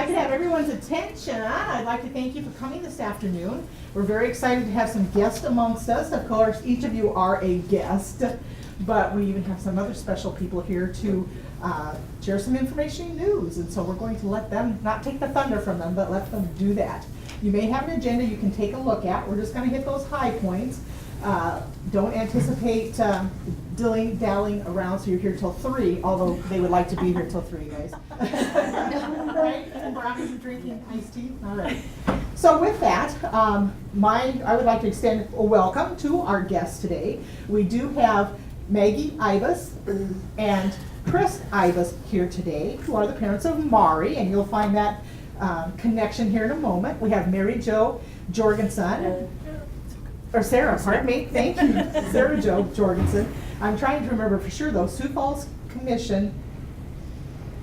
I can have everyone's attention, I'd like to thank you for coming this afternoon. We're very excited to have some guests amongst us. Of course, each of you are a guest, but we even have some other special people here to share some information and news. And so we're going to let them, not take the thunder from them, but let them do that. You may have an agenda you can take a look at. We're just going to hit those high points. Don't anticipate dilly-dallying around so you're here till 3, although they would like to be here till 3, guys. Right? And Brock's drinking iced tea? All right. So with that, I would like to extend a welcome to our guests today. We do have Maggie Ibis and Chris Ibis here today, who are the parents of Mari, and you'll find that connection here in a moment. We have Mary Jo Jorgensen. Or Sarah, pardon me, thank you, Sarah Jo Jorgensen. I'm trying to remember for sure though, Sioux Falls Commission.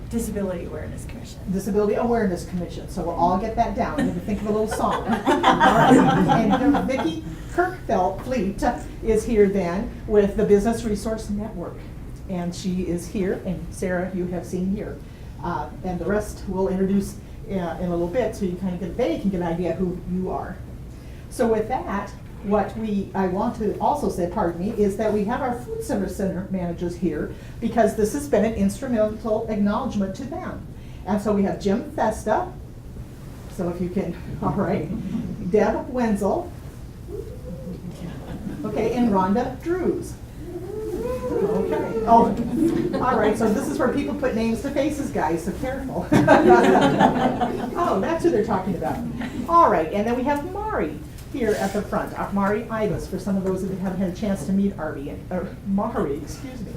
Disability Awareness Commission. Disability Awareness Commission, so we'll all get that down. We have to think of a little song. All right. And Vicki Kirkfeld Fleet is here then with the Business Resource Network. And she is here, and Sarah you have seen here. And the rest we'll introduce in a little bit so you kind of they can get an idea who you are. So with that, what I want to also say, pardon me, is that we have our food center managers here because this has been an instrumental acknowledgement to them. And so we have Jim Festa, so if you can, all right, Deb Wenzel, okay, and Rhonda Drews. Okay. Oh, all right, so this is where people put names to faces, guys, so careful. Oh, that's who they're talking about. All right, and then we have Mari here at the front, Mari Ibis, for some of those that haven't had a chance to meet Mari, excuse me.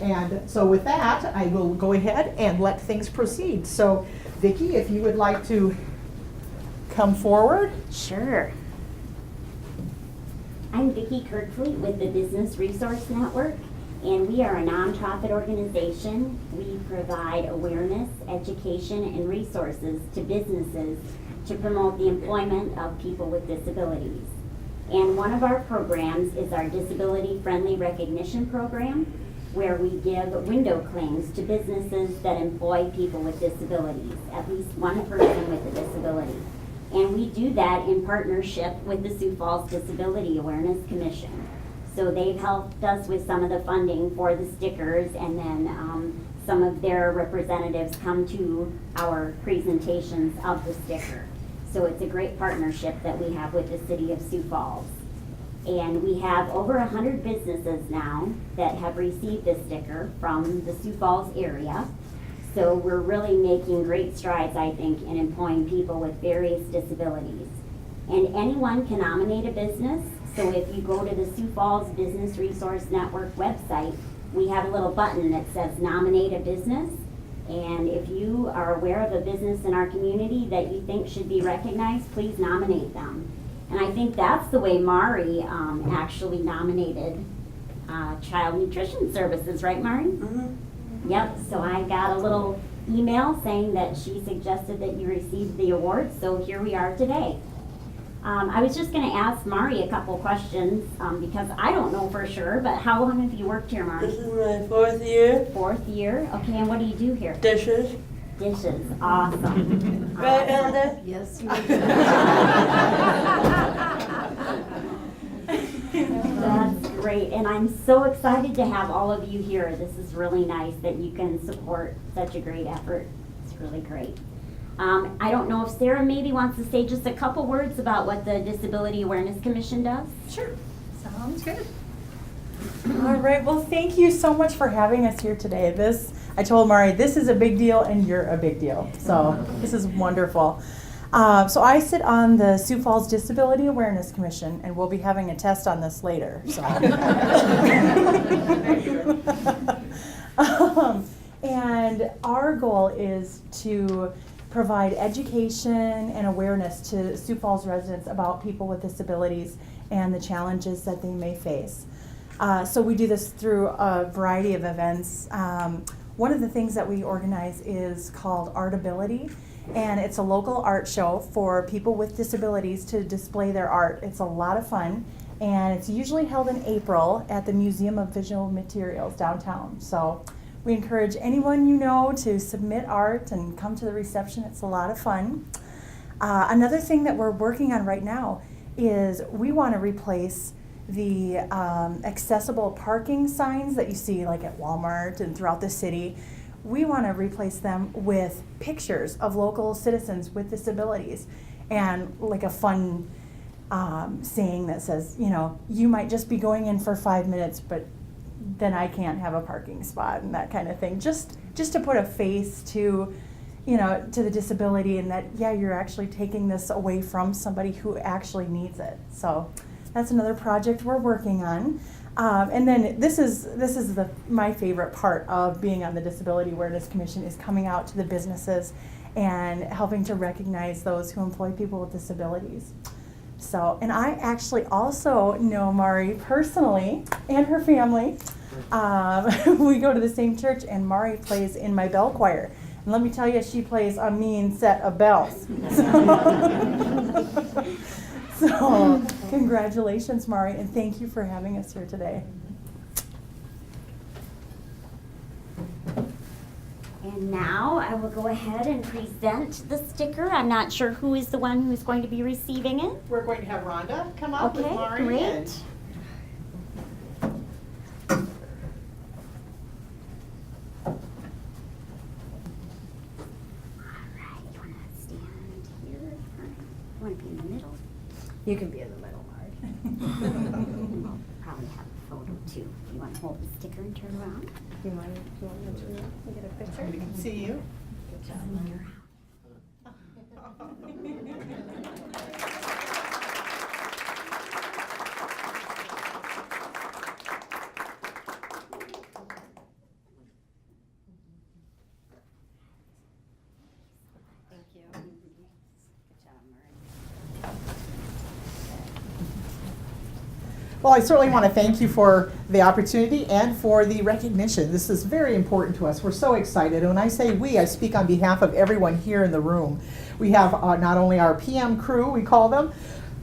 And so with that, I will go ahead and let things proceed. So Vicki, if you would like to come forward. Sure. I'm Vicki Kirkfleet with the Business Resource Network, and we are a nonprofit organization. We provide awareness, education, and resources to businesses to promote the employment of people with disabilities. And one of our programs is our Disability Friendly Recognition Program, where we give window claims to businesses that employ people with disabilities, at least one person with a disability. And we do that in partnership with the Sioux Falls Disability Awareness Commission. So they've helped us with some of the funding for the stickers, and then some of their representatives come to our presentations of the sticker. So it's a great partnership that we have with the City of Sioux Falls. And we have over 100 businesses now that have received this sticker from the Sioux Falls area. So we're really making great strides, I think, in employing people with various disabilities. And anyone can nominate a business. So if you go to the Sioux Falls Business Resource Network website, we have a little button that says nominate a business. And if you are aware of a business in our community that you think should be recognized, please nominate them. And I think that's the way Mari actually nominated Child Nutrition Services, right, Mari? Mm-hmm. Yep, so I got a little email saying that she suggested that you received the award, so here we are today. I was just going to ask Mari a couple questions because I don't know for sure, but how long have you worked here, Mari? This is my 4th year. 4th year? Okay, and what do you do here? Dishes. Dishes, awesome. Right, Elder? Yes. That's great, and I'm so excited to have all of you here. This is really nice that you can support such a great effort. It's really great. I don't know if Sarah maybe wants to say just a couple words about what the Disability Awareness Commission does. Sure, sounds good. All right, well, thank you so much for having us here today. I told Mari, this is a big deal and you're a big deal. So this is wonderful. So I sit on the Sioux Falls Disability Awareness Commission, and we'll be having a test on this later. So. And our goal is to provide education and awareness to Sioux Falls residents about people with disabilities and the challenges that they may face. So we do this through a variety of events. One of the things that we organize is called Artability, and it's a local art show for people with disabilities to display their art. It's a lot of fun, and it's usually held in April at the Museum of Visual Materials downtown. So We encourage anyone you know to submit art and come to the reception. It's a lot of fun. Another thing that we're working on right now is we want to replace the accessible parking signs that you see like at Walmart and throughout the city. We want to replace them with pictures of local citizens with disabilities and like a fun saying that says, you know, you might just be going in for 5 minutes, but then I can't have a parking spot and that kind of thing. Just to put a face to, you know, to the disability, and that, yeah, you're actually taking this away from somebody who actually needs it. So that's another project we're working on. And then this is my favorite part of being on the Disability Awareness Commission, is coming out to the businesses and helping to recognize those who employ people with disabilities. So, and I actually also know Mari personally and her family. We go to the same church, and Mari plays in my bell choir. And let me tell you, she plays a mean set of bells. So congratulations, Mari, and thank you for having us here today. And now I will go ahead and present the sticker. I'm not sure who is the one who's going to be receiving it. We're going to have Rhonda come up with Okay, Mari. great. Alright, you want to stand here? You want to be in the middle? You can be in the middle, Mari. Probably have a photo too. You want to hold the sticker and turn around? Do you want me to turn around and get a picture? We can see you. Good job. Thank you. Good job, Murray. Well, I certainly want to thank you for the opportunity and for the recognition. This is very important to us. We're so excited. And when I say we, I speak on behalf of everyone here in the room. We have not only our PM crew, we call them,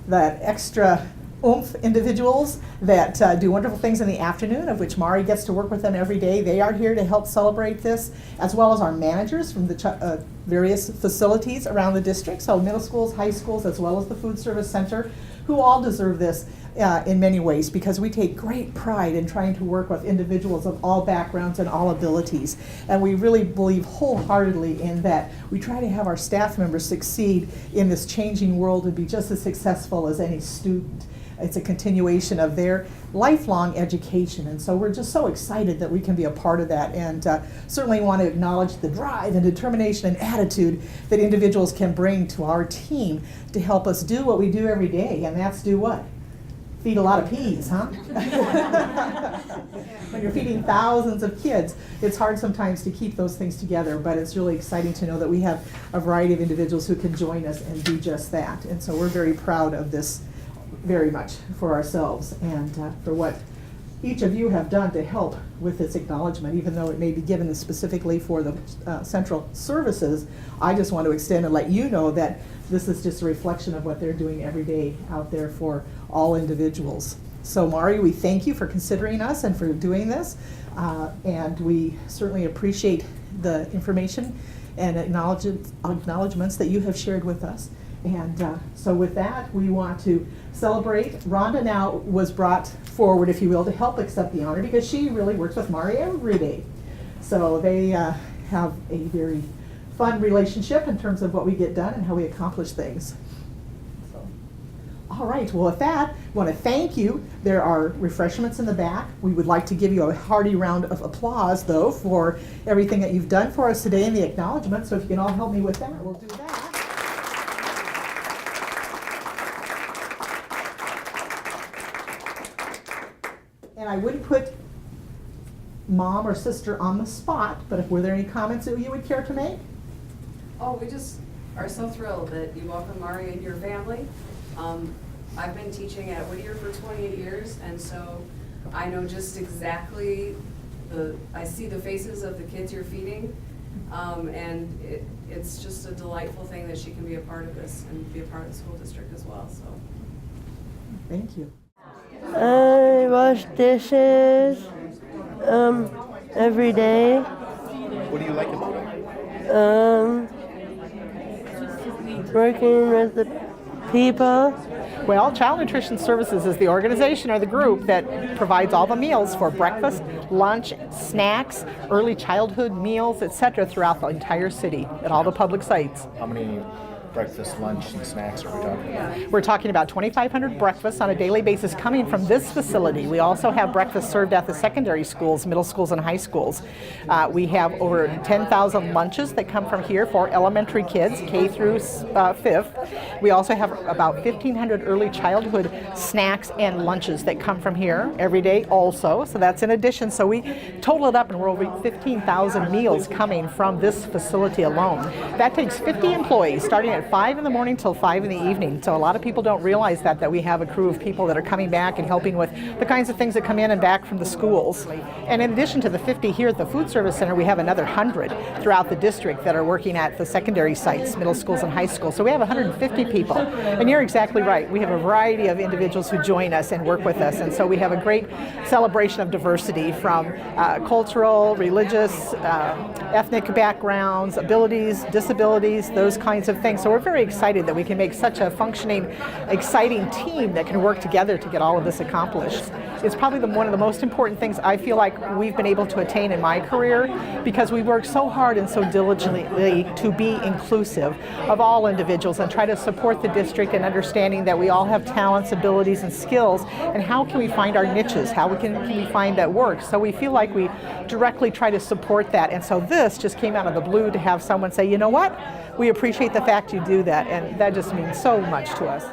that extra oomph individuals that do wonderful things in the afternoon, of which Mari gets to work with them every day. They are here to help celebrate this, as well as our managers from the various facilities around the district, so middle schools, high schools, as well as the food service center, who all deserve this in many ways, because we take great pride in trying to work with individuals of all backgrounds and all abilities. And we really believe wholeheartedly in that. We try to have our staff members succeed in this changing world and be just as successful as any student. It's a continuation of their lifelong education, and so we're just so excited that we can be a part of that, and certainly want to acknowledge the drive and determination and attitude that individuals can bring to our team to help us do what we do every day, and that's do what? Feed a lot of peas, huh? When you're feeding thousands of kids, it's hard sometimes to keep those things together, but it's really exciting to know that we have a variety of individuals who can join us and do just that, and so we're very proud of this very much for ourselves and for what each of you have done to help with this acknowledgement, even though it may be given specifically for the central services. I just want to extend and let you know that this is just a reflection of what they're doing every day out there for all individuals. So Mari, we thank you for considering us and for doing this, and we certainly appreciate the information and acknowledgements that you have shared with us. And so with that, we want to celebrate. Rhonda now was brought forward, if you will, to help accept the honor, because she really works with Mari every day. So they have a very fun relationship in terms of what we get done and how we accomplish things. So, all right, well with that, I want to thank you. There are refreshments in the back. We would like to give you a hearty round of applause, though, for everything that you've done for us today in the acknowledgement. So if you can all help me with that, we'll do that. And I wouldn't put mom or sister on the spot, but if were there any comments that you would care to make? Oh, we just are so thrilled that you welcome Mari and your family. I've been teaching at Whittier for 28 years, and so I know just exactly I see the faces of the kids you're feeding, and it's just a delightful thing that she can be a part of this and be a part of the school district as well. So, Thank you. I wash dishes, every day. What do you like about it? Working with the people. Well, Child Nutrition Services is the organization or the group that provides all the meals for breakfast, lunch, snacks, early childhood meals, etc. throughout the entire city at all the public sites. How many breakfast, lunch, and snacks are we talking about? We're talking about 2,500 breakfasts on a daily basis coming from this facility. We also have breakfast served at the secondary schools, middle schools, and high schools. We have over 10,000 lunches that come from here for elementary kids, K through 5th. We also have about 1,500 early childhood snacks and lunches that come from here every day also. So that's in addition. So we total it up and we're over 15,000 meals coming from this facility alone. That takes 50 employees starting at 5 in the morning till 5 in the evening. So a lot of people don't realize that we have a crew of people that are coming back and helping with the kinds of things that come in and back from the schools. And in addition to the 50 here at the Food Service Center, we have another 100 throughout the district that are working at the secondary sites, middle schools and high schools. So we have 150 people. And you're exactly right. We have a variety of individuals who join us and work with us. And so we have a great celebration of diversity from cultural, religious, ethnic backgrounds, abilities, disabilities, those kinds of things. So we're very excited that we can make such a functioning, exciting team that can work together to get all of this accomplished. It's probably one of the most important things I feel like we've been able to attain in my career, because we work so hard and so diligently to be inclusive of all individuals and try to support the district in understanding that we all have talents, abilities, and skills, and how can we find our niches, how can we find that work. So we feel like we directly try to support that, and so this just came out of the blue to have someone say, you know what, we appreciate the fact you do that, and that just means so much to us.